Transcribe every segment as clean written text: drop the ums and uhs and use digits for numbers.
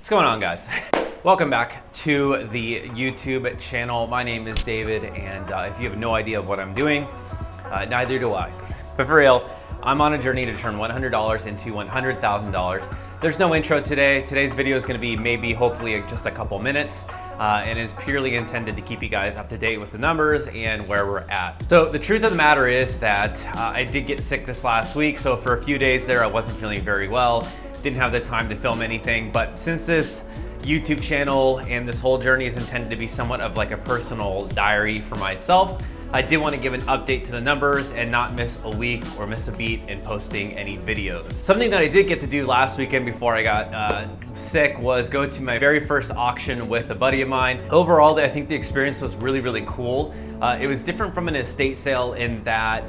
What's going on, guys? Welcome back to the YouTube channel. My name is David, and if you have no idea what I'm doing, neither do I. But for real, I'm on a journey to turn $100 into $100,000. There's no intro today. Today's video is gonna be maybe, hopefully, just a couple minutes, and is purely intended to keep you guys up to date with the numbers and where we're at. So the truth of the matter is that I did get sick this last week, so for a few days there, I wasn't feeling very well. Didn't have the time to film anything, but since this YouTube channel and this whole journey is intended to be somewhat of like a personal diary for myself, I did want to give an update to the numbers and not miss a week or miss a beat in posting any videos. Something that I did get to do last weekend before I got sick was go to my very first auction with a buddy of mine. Overall, I think the experience was really, really cool. It was different from an estate sale in that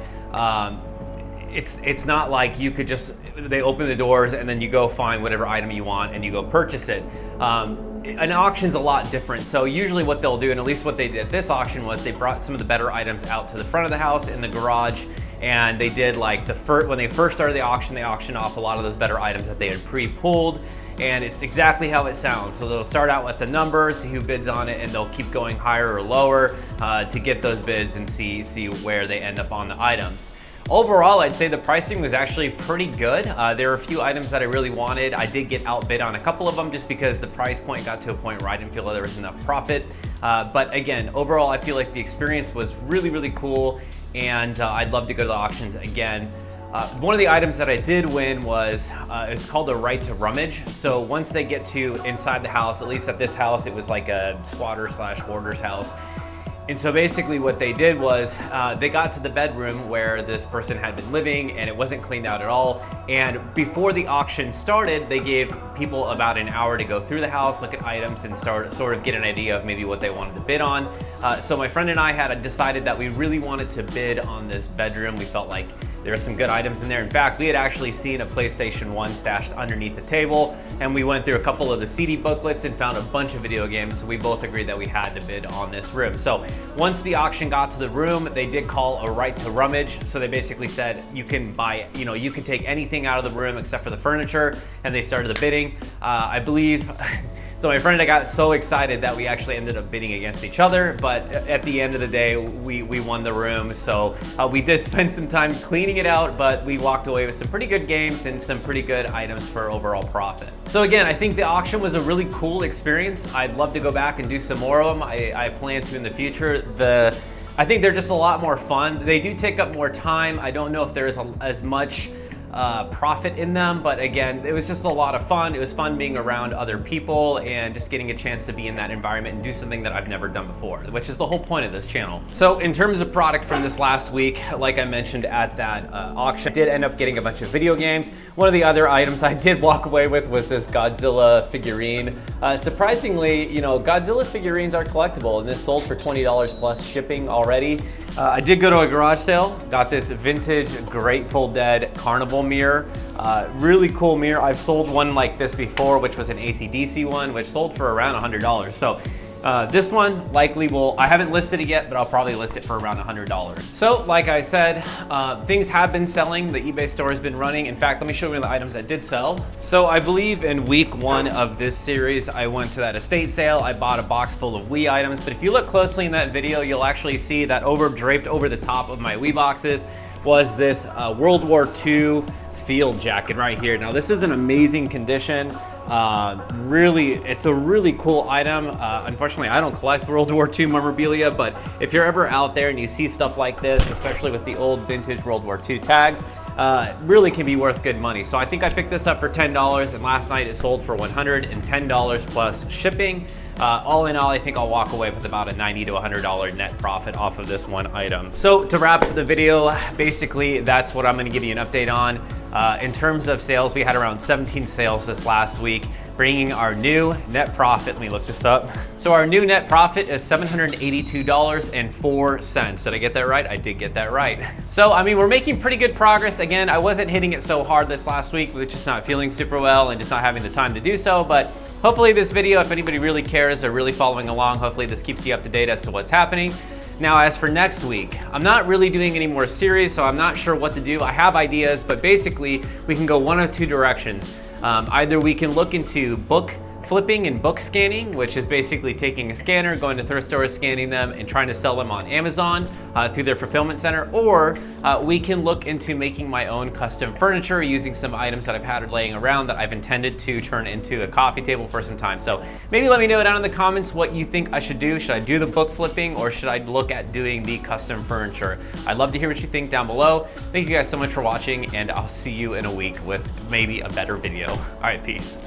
it's not like you could just, they open the doors and then you go find whatever item you want and you go purchase it. An auction's a lot different. So usually what they'll do, and at least what they did at this auction, was they brought some of the better items out to the front of the house in the garage, and they did like when they first started the auction, they auctioned off a lot of those better items that they had pre-pulled. And it's exactly how it sounds. So they'll start out with the numbers, see who bids on it, and they'll keep going higher or lower to get those bids and see where they end up on the items. Overall, I'd say the pricing was actually pretty good. There were a few items that I really wanted. I did get outbid on a couple of them just because the price point got to a point where I didn't feel that there was enough profit. But again, overall, I feel like the experience was really, really cool, and I'd love to go to the auctions again. One of the items that I did win was, it's called a right to rummage. So once they get to inside the house, at least at this house, it was like a squatter slash hoarder's house. And so basically what they did was they got to the bedroom where this person had been living and it wasn't cleaned out at all. And before the auction started, they gave people about an hour to go through the house, look at items, and sort of get an idea of maybe what they wanted to bid on. So my friend and I had decided that we really wanted to bid on this bedroom. We felt like there were some good items in there. In fact, we had actually seen a PlayStation 1 stashed underneath the table, and we went through a couple of the CD booklets and found a bunch of video games, so we both agreed that we had to bid on this room. So once the auction got to the room, they did call a right to rummage. So they basically said, you can buy, you can take anything out of the room except for the furniture, and they started the bidding. I believe, so my friend and I got so excited that we actually ended up bidding against each other, but at the end of the day, we won the room. So we did spend some time cleaning it out, but we walked away with some pretty good games and some pretty good items for overall profit. So again, I think the auction was a really cool experience. I'd love to go back and do some more of them. I plan to in the future. I think they're just a lot more fun. They do take up more time. I don't know if there is as much profit in them, but again, it was just a lot of fun. It was fun being around other people and just getting a chance to be in that environment and do something that I've never done before, which is the whole point of this channel. So in terms of product from this last week, like I mentioned at that auction, I did end up getting a bunch of video games. One of the other items I did walk away with was this Godzilla figurine. Surprisingly, Godzilla figurines are collectible, and this sold for $20 plus shipping already. I did go to a garage sale, got this vintage Grateful Dead carnival mirror. Really cool mirror. I've sold one like this before, which was an AC/DC one, which sold for around $100. So this one likely I haven't listed it yet, but I'll probably list it for around $100. So like I said, things have been selling. The eBay store has been running. In fact, let me show you the items that did sell. So I believe in week 1 of this series, I went to that estate sale. I bought a box full of Wii items, but if you look closely in that video, you'll actually see that draped over the top of my Wii boxes was this World War II field jacket right here. Now this is an amazing condition. Really, it's a really cool item. Unfortunately, I don't collect World War II memorabilia, but if you're ever out there and you see stuff like this, especially with the old vintage World War II tags, really can be worth good money. So I think I picked this up for $10, and last night it sold for $110 plus shipping. All in all, I think I'll walk away with about a $90 to $100 net profit off of this one item. So to wrap up the video, basically that's what I'm gonna give you an update on. In terms of sales, we had around 17 sales this last week, bringing our new net profit, let me look this up. So our new net profit is $782.04. Did I get that right? I did get that right. So, I mean, we're making pretty good progress. Again, I wasn't hitting it so hard this last week with just not feeling super well and just not having the time to do so, but hopefully this video, if anybody really cares or really following along, hopefully this keeps you up to date as to what's happening. Now, as for next week, I'm not really doing any more series, so I'm not sure what to do. I have ideas, but basically we can go one of two directions. Either we can look into book flipping and book scanning, which is basically taking a scanner, going to thrift stores, scanning them, and trying to sell them on Amazon through their fulfillment center. Or we can look into making my own custom furniture using some items that I've had laying around that I've intended to turn into a coffee table for some time. So maybe let me know down in the comments what you think I should do. Should I do the book flipping, or should I look at doing the custom furniture? I'd love to hear what you think down below. Thank you guys so much for watching, and I'll see you in a week with maybe a better video. All right, peace.